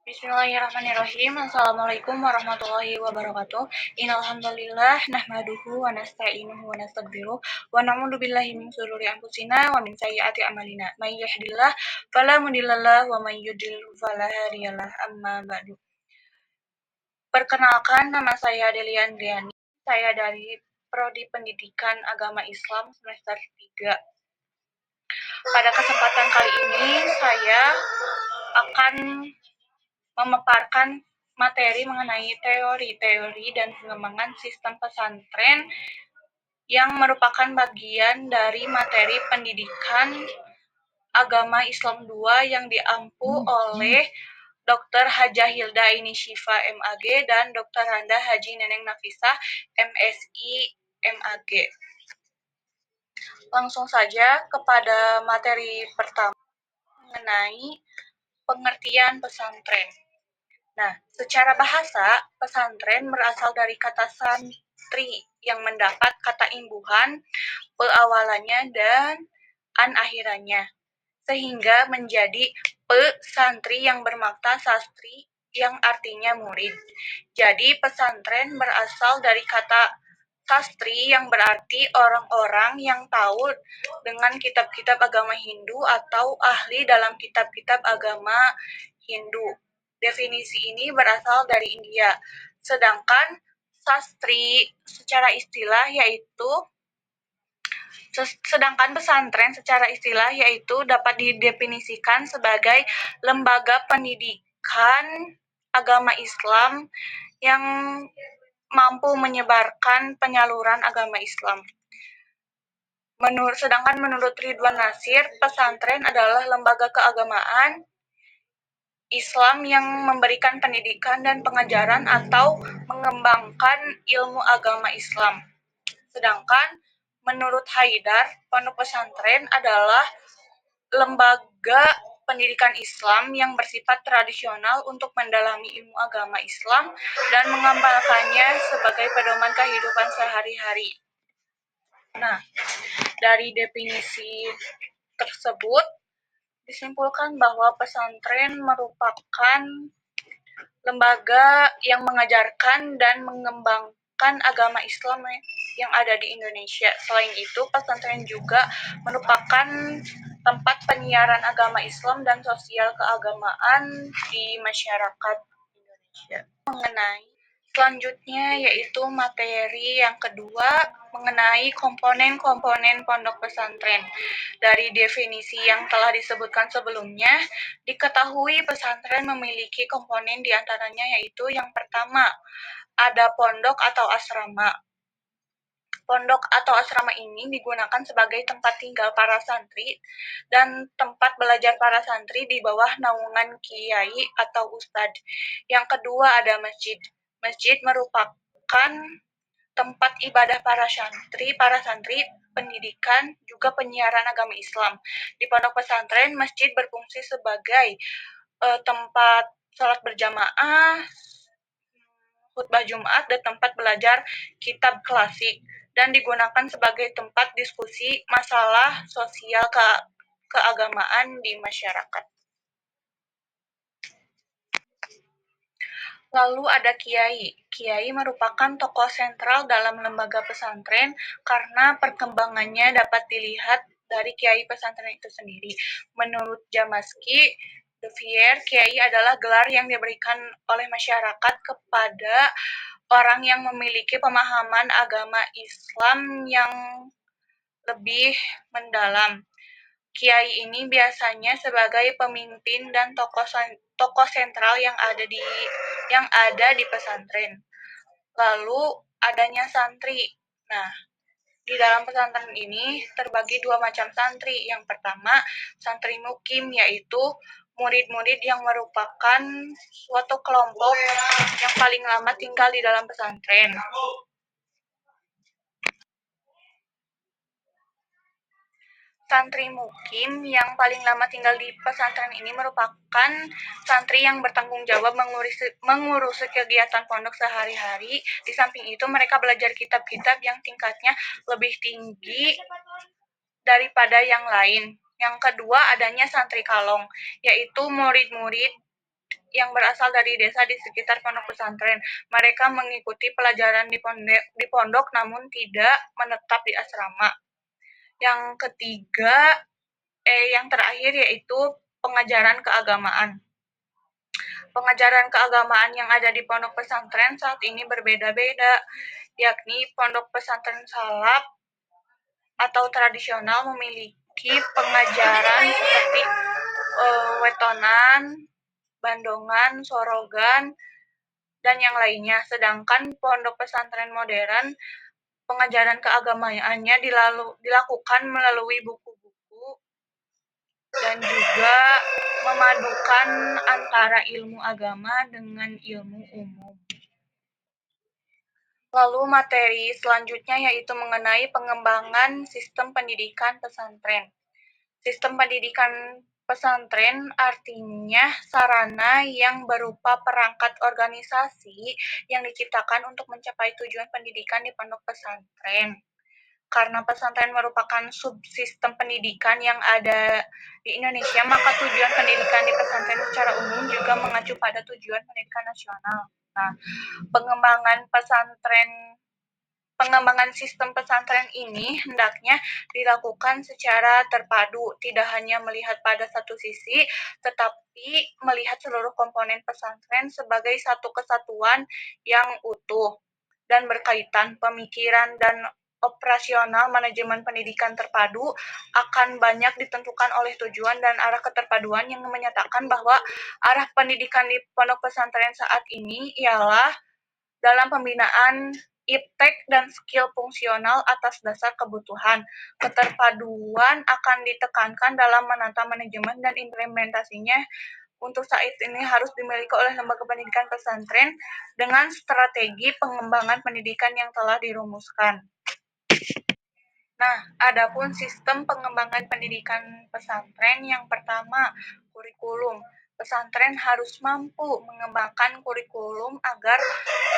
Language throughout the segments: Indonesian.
Bismillahirrahmanirrahim. Assalamualaikum warahmatullahi wabarakatuh. Innal hamdalillah nahmaduhu wa nasta'inuhu wa nastaghfiruh wa na'udzu billahi min shururi anfusina wa min sayyiati a'malina. May yahdihillahu fala mudhillalah wa may yudlil fala hadiyalah. Amma ba'du. Perkenalkan, nama saya Delian Diani. Saya dari Prodi Pendidikan Agama Islam semester 3. Pada kesempatan kali ini saya akan memaparkan materi mengenai teori-teori dan pengembangan sistem pesantren yang merupakan bagian dari materi pendidikan agama Islam 2 yang diampu oleh Dr. Hajah Hilda Aini Syifa MAG dan Dr. Randa Haji Neneng Nafisah MSI MAG. Langsung saja kepada materi pertama mengenai pengertian pesantren. Nah, secara bahasa, pesantren berasal dari kata santri yang mendapat kata imbuhan peawalannya dan an akhirannya, sehingga menjadi pesantri yang bermakna sastri yang artinya murid. Jadi, pesantren berasal dari kata sastri yang berarti orang-orang yang tahu dengan kitab-kitab agama Hindu atau ahli dalam kitab-kitab agama Hindu. Definisi ini berasal dari India. Sedangkan sastri secara istilah yaitu dapat didefinisikan sebagai lembaga pendidikan agama Islam yang mampu menyebarkan penyaluran agama Islam. Sedangkan menurut Ridwan Nasir, pesantren adalah lembaga keagamaan Islam yang memberikan pendidikan dan pengajaran atau mengembangkan ilmu agama Islam. Sedangkan menurut Haidar, pondok pesantren adalah lembaga pendidikan Islam yang bersifat tradisional untuk mendalami ilmu agama Islam dan mengamalkannya sebagai pedoman kehidupan sehari-hari. Nah, dari definisi tersebut disimpulkan bahwa pesantren merupakan lembaga yang mengajarkan dan mengembangkan agama Islam yang ada di Indonesia. Selain itu, pesantren juga merupakan tempat penyiaran agama Islam dan sosial keagamaan di masyarakat Indonesia. Selanjutnya yaitu materi yang kedua mengenai komponen-komponen pondok pesantren. Dari definisi yang telah disebutkan sebelumnya, diketahui pesantren memiliki komponen diantaranya yaitu yang pertama, ada pondok atau asrama. Pondok atau asrama ini digunakan sebagai tempat tinggal para santri dan tempat belajar para santri di bawah naungan kiai atau ustadz. Yang kedua ada masjid. Masjid merupakan tempat ibadah para santri, pendidikan, juga penyiaran agama Islam. Di pondok pesantren, masjid berfungsi sebagai tempat sholat berjamaah, khutbah Jumat, dan tempat belajar kitab klasik, dan digunakan sebagai tempat diskusi masalah sosial keagamaan di masyarakat. Lalu ada kiai. Kiai merupakan tokoh sentral dalam lembaga pesantren karena perkembangannya dapat dilihat dari kiai pesantren itu sendiri. Menurut Jamaski de Vier, kiai adalah gelar yang diberikan oleh masyarakat kepada orang yang memiliki pemahaman agama Islam yang lebih mendalam. Kiai ini biasanya sebagai pemimpin dan tokoh sentral yang ada di pesantren. Lalu adanya santri. Nah, di dalam pesantren ini terbagi dua macam santri. Yang pertama, santri mukim, yaitu murid-murid yang merupakan suatu kelompok yang paling lama tinggal di dalam pesantren. Santri mukim yang paling lama tinggal di pesantren ini merupakan santri yang bertanggung jawab mengurusi kegiatan pondok sehari-hari. Di samping itu, mereka belajar kitab-kitab yang tingkatnya lebih tinggi daripada yang lain. Yang kedua, adanya santri kalong, yaitu murid-murid yang berasal dari desa di sekitar pondok pesantren. Mereka mengikuti pelajaran di pondok namun tidak menetap di asrama. Yang terakhir yaitu pengajaran keagamaan. Pengajaran keagamaan yang ada di pondok pesantren saat ini berbeda-beda, yakni pondok pesantren salaf atau tradisional memiliki pengajaran seperti wetonan, bandongan, sorogan, dan yang lainnya. Sedangkan pondok pesantren modern, pengajaran keagamaannya dilakukan melalui buku-buku dan juga memadukan antara ilmu agama dengan ilmu umum. Lalu materi selanjutnya yaitu mengenai pengembangan sistem pendidikan pesantren. Sistem pendidikan pesantren artinya sarana yang berupa perangkat organisasi yang diciptakan untuk mencapai tujuan pendidikan di pondok pesantren. Karena pesantren merupakan subsistem pendidikan yang ada di Indonesia, maka tujuan pendidikan di pesantren secara umum juga mengacu pada tujuan pendidikan nasional. Nah, pengembangan sistem pesantren ini hendaknya dilakukan secara terpadu, tidak hanya melihat pada satu sisi, tetapi melihat seluruh komponen pesantren sebagai satu kesatuan yang utuh dan berkaitan. Pemikiran dan operasional manajemen pendidikan terpadu akan banyak ditentukan oleh tujuan dan arah keterpaduan yang menyatakan bahwa arah pendidikan di pondok pesantren saat ini ialah dalam pembinaan iptek dan skill fungsional atas dasar kebutuhan. Keterpaduan akan ditekankan dalam menata manajemen dan implementasinya untuk saat ini harus dimiliki oleh lembaga pendidikan pesantren dengan strategi pengembangan pendidikan yang telah dirumuskan. Nah, adapun sistem pengembangan pendidikan pesantren yang pertama, kurikulum. Pesantren harus mampu mengembangkan kurikulum agar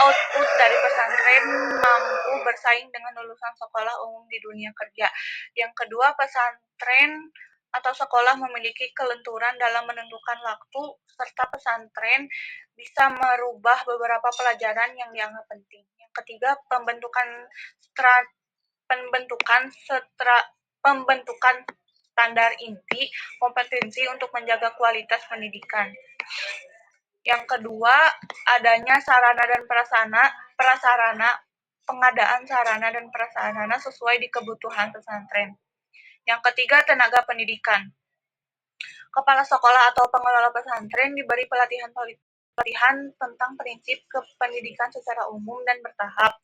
output dari pesantren mampu bersaing dengan lulusan sekolah umum di dunia kerja. Yang kedua, pesantren atau sekolah memiliki kelenturan dalam menentukan waktu, serta pesantren bisa merubah beberapa pelajaran yang dianggap penting. Yang ketiga, pembentukan standar inti kompetensi untuk menjaga kualitas pendidikan. Yang kedua, adanya sarana dan prasarana, pengadaan sarana dan prasarana sesuai di kebutuhan pesantren. Yang ketiga, tenaga pendidikan. Kepala sekolah atau pengelola pesantren diberi pelatihan tentang prinsip kependidikan secara umum dan bertahap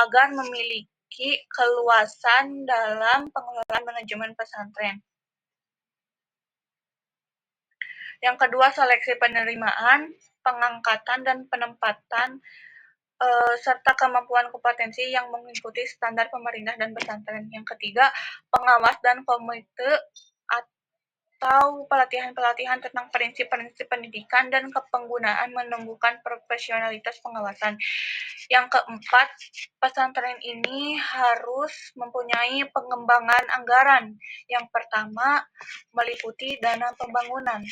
agar memiliki keluasan dalam pengelolaan manajemen pesantren. Yang kedua, seleksi penerimaan, pengangkatan dan penempatan serta kemampuan kompetensi yang mengikuti standar pemerintah dan pesantren. Yang ketiga, pengawas dan komite atau pelatihan-pelatihan tentang prinsip-prinsip pendidikan dan kepenggunaan menumbuhkan profesionalitas pengawasan. Yang keempat, pesantren ini harus mempunyai pengembangan anggaran. Yang pertama, meliputi dana pembangunan.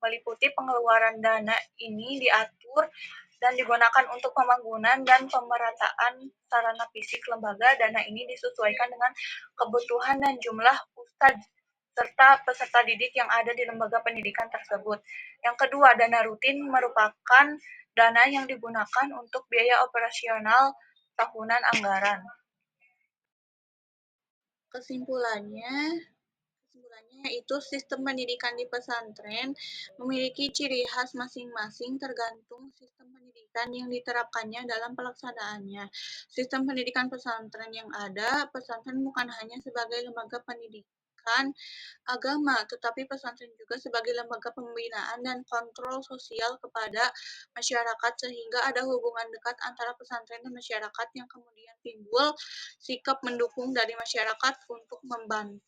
Meliputi pengeluaran dana ini diatur dan digunakan untuk pembangunan dan pemerataan sarana fisik lembaga. Dana ini disesuaikan dengan kebutuhan dan jumlah ustadz serta peserta didik yang ada di lembaga pendidikan tersebut. Yang kedua, dana rutin merupakan dana yang digunakan untuk biaya operasional tahunan anggaran. Kesimpulannya yaitu sistem pendidikan di pesantren memiliki ciri khas masing-masing tergantung sistem pendidikan yang diterapkannya dalam pelaksanaannya. Sistem pendidikan pesantren yang ada, pesantren bukan hanya sebagai lembaga pendidikan agama, tetapi pesantren juga sebagai lembaga pembinaan dan kontrol sosial kepada masyarakat sehingga ada hubungan dekat antara pesantren dan masyarakat yang kemudian timbul sikap mendukung dari masyarakat untuk membantu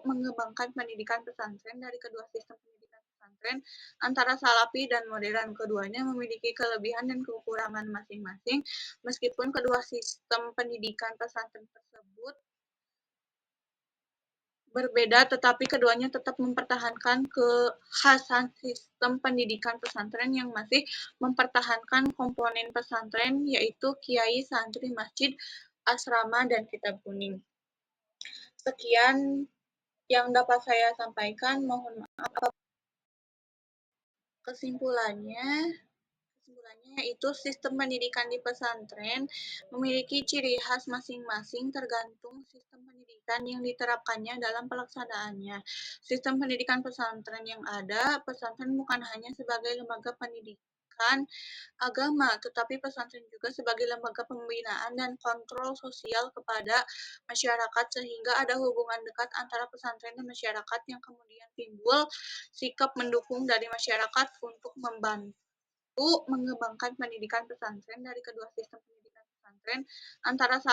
mengembangkan pendidikan pesantren. Dari kedua sistem pendidikan pesantren antara salafi dan modern, keduanya memiliki kelebihan dan kekurangan masing-masing. Meskipun kedua sistem pendidikan pesantren tersebut berbeda, tetapi keduanya tetap mempertahankan kekhasan sistem pendidikan pesantren yang masih mempertahankan komponen pesantren, yaitu kiai, santri, masjid, asrama, dan kitab kuning. Sekian yang dapat saya sampaikan. Mohon maaf. Kesimpulannya, yaitu sistem pendidikan di pesantren memiliki ciri khas masing-masing tergantung sistem pendidikan yang diterapkannya dalam pelaksanaannya. Sistem pendidikan pesantren yang ada, pesantren bukan hanya sebagai lembaga pendidikan agama, tetapi pesantren juga sebagai lembaga pembinaan dan kontrol sosial kepada masyarakat sehingga ada hubungan dekat antara pesantren dan masyarakat yang kemudian timbul sikap mendukung dari masyarakat untuk membantu mengembangkan pendidikan pesantren dari kedua sistem pendidikan pesantren antara salah